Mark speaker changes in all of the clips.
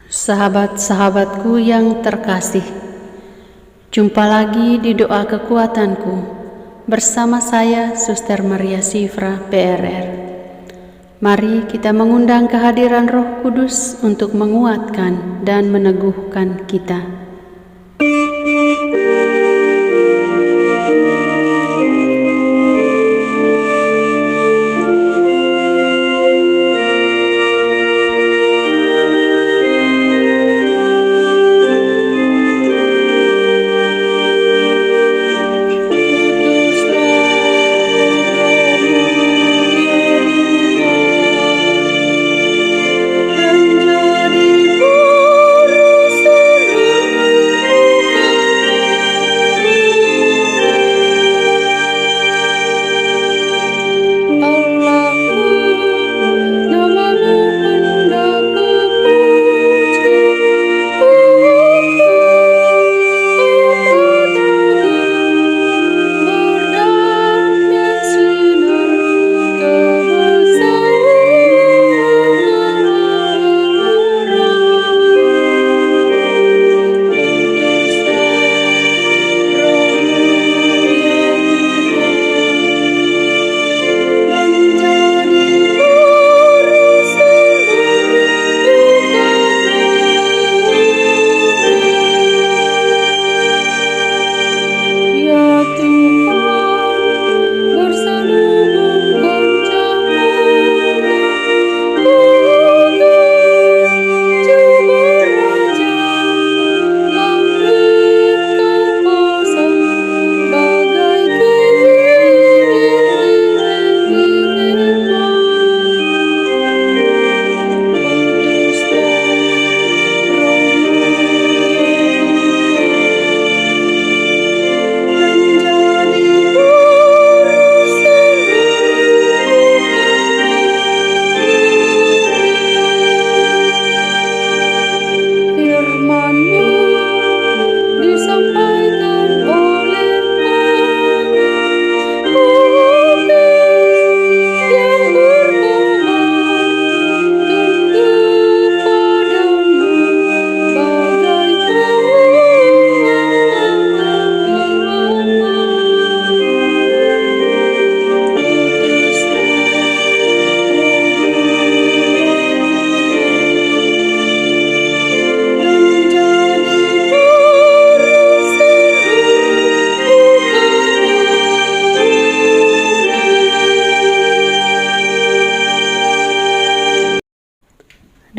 Speaker 1: Sahabat-sahabatku yang terkasih, jumpa lagi di doa kekuatanku bersama saya, Suster Maria Sifra, PRR. Mari kita mengundang kehadiran Roh Kudus untuk menguatkan dan meneguhkan kita.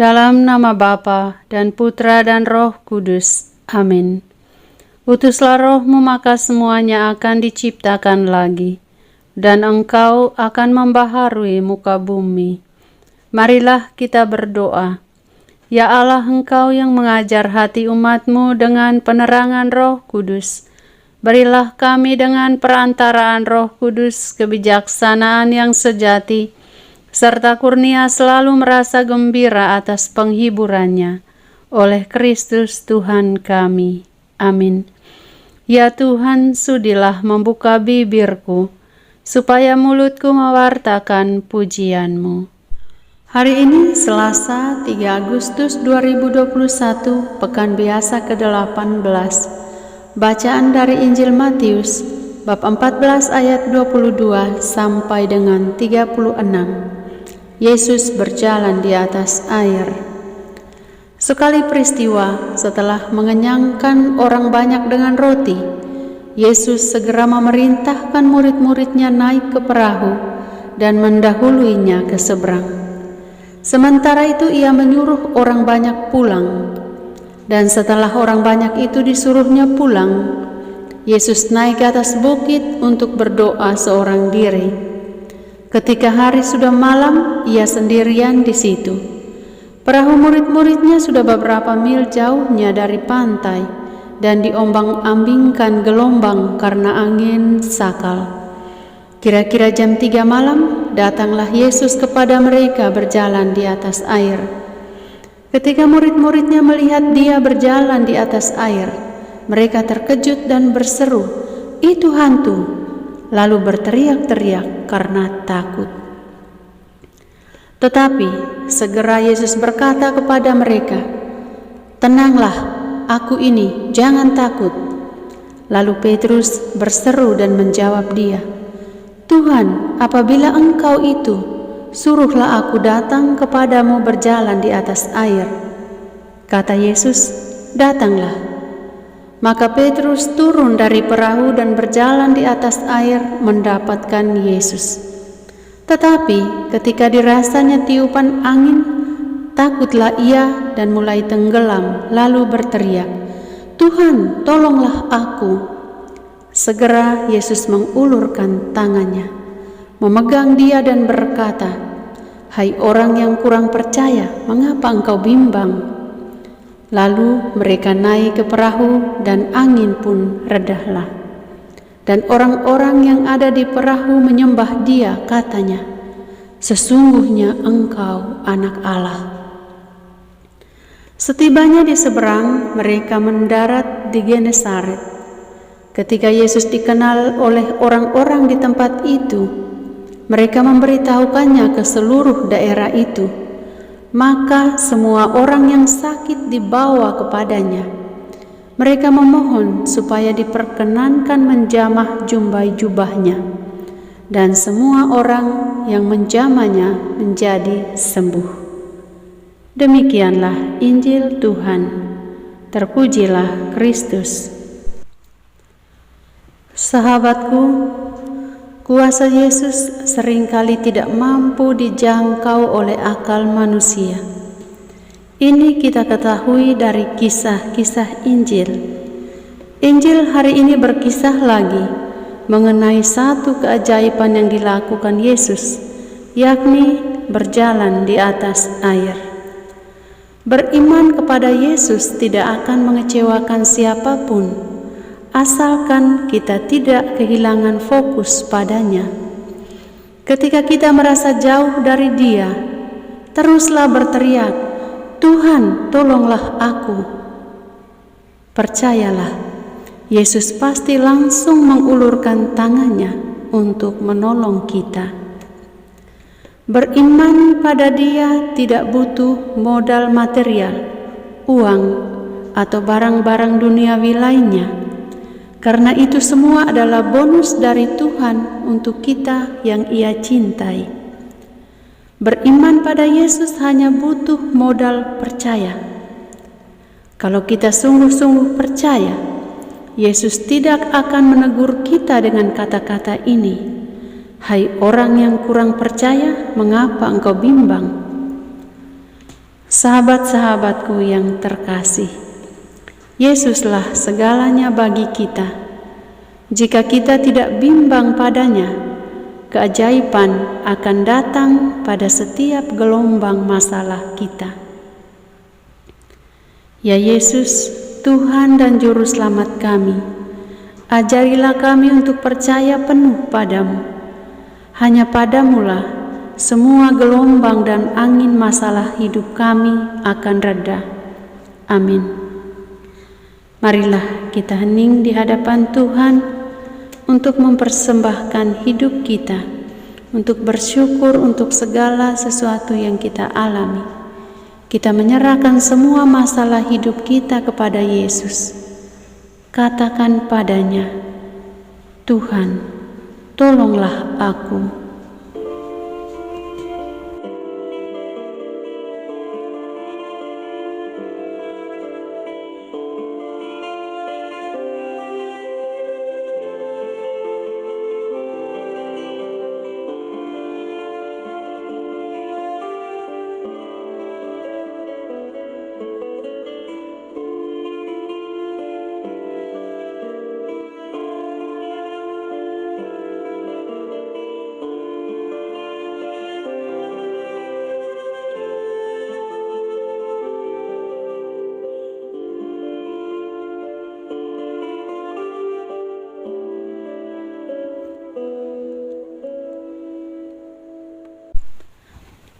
Speaker 1: Dalam nama Bapa dan Putra dan Roh Kudus. Amin. Utuslah Roh-Mu, maka semuanya akan diciptakan lagi, dan Engkau akan membaharui muka bumi. Marilah kita berdoa. Ya Allah, Engkau yang mengajar hati umat-Mu dengan penerangan Roh Kudus, berilah kami dengan perantaraan Roh Kudus kebijaksanaan yang sejati, serta kurnia selalu merasa gembira atas penghiburannya, oleh Kristus Tuhan kami. Amin. Ya Tuhan, sudilah membuka bibirku, supaya mulutku mewartakan pujian-Mu. Hari ini Selasa 3 Agustus 2021, Pekan Biasa ke-18. Bacaan dari Injil Matius, bab 14 ayat 22 sampai dengan 36. Yesus berjalan di atas air. Sekali peristiwa, setelah mengenyangkan orang banyak dengan roti, Yesus segera memerintahkan murid-muridnya naik ke perahu dan mendahuluinya ke seberang. Sementara itu ia menyuruh orang banyak pulang. Dan setelah orang banyak itu disuruhnya pulang, Yesus naik ke atas bukit untuk berdoa seorang diri. Ketika hari sudah malam, ia sendirian di situ. Perahu murid-muridnya sudah beberapa mil jauhnya dari pantai dan diombang-ambingkan gelombang karena angin sakal. Kira-kira jam 3 malam, datanglah Yesus kepada mereka berjalan di atas air. Ketika murid-muridnya melihat dia berjalan di atas air, mereka terkejut dan berseru, "Itu hantu!" lalu berteriak-teriak karena takut. Tetapi segera Yesus berkata kepada mereka, "Tenanglah, aku ini, jangan takut." Lalu Petrus berseru dan menjawab dia, "Tuhan, apabila Engkau itu, suruhlah aku datang kepadamu berjalan di atas air." Kata Yesus, "Datanglah." Maka Petrus turun dari perahu dan berjalan di atas air mendapatkan Yesus. Tetapi ketika dirasanya tiupan angin, takutlah ia dan mulai tenggelam, lalu berteriak, "Tuhan, tolonglah aku." Segera Yesus mengulurkan tangannya, memegang dia dan berkata, "Hai orang yang kurang percaya, mengapa engkau bimbang?" Lalu mereka naik ke perahu dan angin pun redahlah. Dan orang-orang yang ada di perahu menyembah dia, katanya, "Sesungguhnya Engkau Anak Allah." Setibanya di seberang, mereka mendarat di Genesaret. Ketika Yesus dikenal oleh orang-orang di tempat itu, mereka memberitahukannya ke seluruh daerah itu. Maka semua orang yang sakit dibawa kepadanya. Mereka memohon supaya diperkenankan menjamah jumbai jubahnya, dan semua orang yang menjamahnya menjadi sembuh. Demikianlah Injil Tuhan. Terpujilah Kristus. Sahabatku, kuasa Yesus seringkali tidak mampu dijangkau oleh akal manusia. Ini kita ketahui dari kisah-kisah Injil. Injil hari ini berkisah lagi mengenai satu keajaiban yang dilakukan Yesus, yakni berjalan di atas air. Beriman kepada Yesus tidak akan mengecewakan siapapun, asalkan kita tidak kehilangan fokus padanya. Ketika kita merasa jauh dari Dia, teruslah berteriak, "Tuhan, tolonglah aku." Percayalah, Yesus pasti langsung mengulurkan tangannya untuk menolong kita. Beriman pada Dia tidak butuh modal material, uang, atau barang-barang duniawi lainnya. Karena itu semua adalah bonus dari Tuhan untuk kita yang Ia cintai. Beriman pada Yesus hanya butuh modal percaya. Kalau kita sungguh-sungguh percaya, Yesus tidak akan menegur kita dengan kata-kata ini, "Hai orang yang kurang percaya, mengapa engkau bimbang?" Sahabat-sahabatku yang terkasih, Yesuslah segalanya bagi kita. Jika kita tidak bimbang padanya, keajaiban akan datang pada setiap gelombang masalah kita. Ya Yesus, Tuhan dan Juru Selamat kami, ajarilah kami untuk percaya penuh padamu. Hanya padamulah semua gelombang dan angin masalah hidup kami akan reda. Amin. Marilah kita hening di hadapan Tuhan untuk mempersembahkan hidup kita, untuk bersyukur untuk segala sesuatu yang kita alami. Kita menyerahkan semua masalah hidup kita kepada Yesus. Katakan padanya, "Tuhan, tolonglah aku."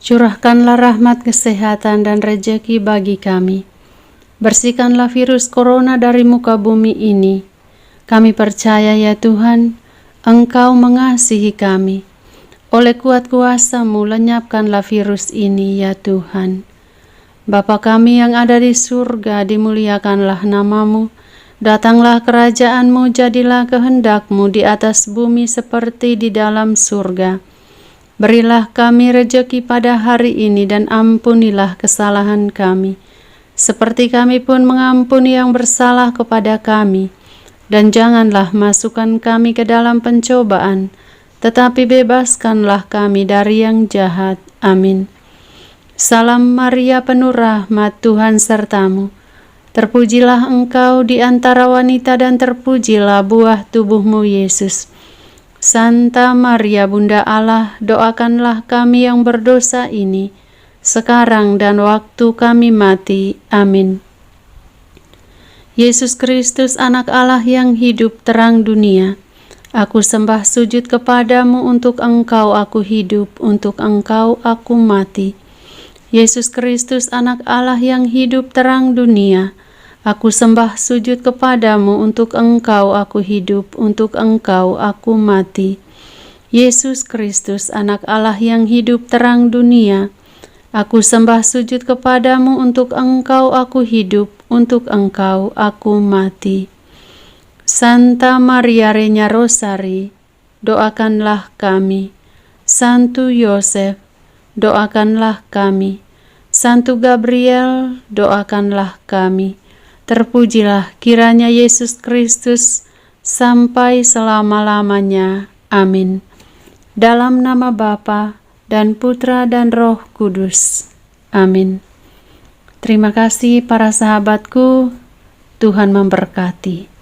Speaker 1: Curahkanlah rahmat kesehatan dan rejeki bagi kami. Bersihkanlah virus corona dari muka bumi ini. Kami percaya ya Tuhan, Engkau mengasihi kami. Oleh kuat kuasa-Mu lenyapkanlah virus ini ya Tuhan. Bapa kami yang ada di surga, dimuliakanlah nama-Mu. Datanglah kerajaan-Mu, jadilah kehendak-Mu di atas bumi seperti di dalam surga. Berilah kami rejeki pada hari ini dan ampunilah kesalahan kami, seperti kami pun mengampuni yang bersalah kepada kami. Dan janganlah masukkan kami ke dalam pencobaan, tetapi bebaskanlah kami dari yang jahat. Amin. Salam Maria, penuh rahmat, Tuhan sertamu. Terpujilah engkau di antara wanita dan terpujilah buah tubuhmu, Yesus. Santa Maria, Bunda Allah, doakanlah kami yang berdosa ini, sekarang dan waktu kami mati. Amin. Yesus Kristus, anak Allah yang hidup terang dunia, aku sembah sujud kepadamu, untuk engkau aku hidup, untuk engkau aku mati. Yesus Kristus, anak Allah yang hidup terang dunia, aku sembah sujud kepadamu, untuk engkau aku hidup, untuk engkau aku mati. Yesus Kristus, anak Allah yang hidup terang dunia, aku sembah sujud kepadamu, untuk engkau aku hidup, untuk engkau aku mati. Santa Maria Regna Rosari, doakanlah kami. Santo Yosef, doakanlah kami. Santo Gabriel, doakanlah kami. Terpujilah kiranya Yesus Kristus sampai selama-lamanya. Amin. Dalam nama Bapa dan Putra dan Roh Kudus. Amin. Terima kasih para sahabatku. Tuhan memberkati.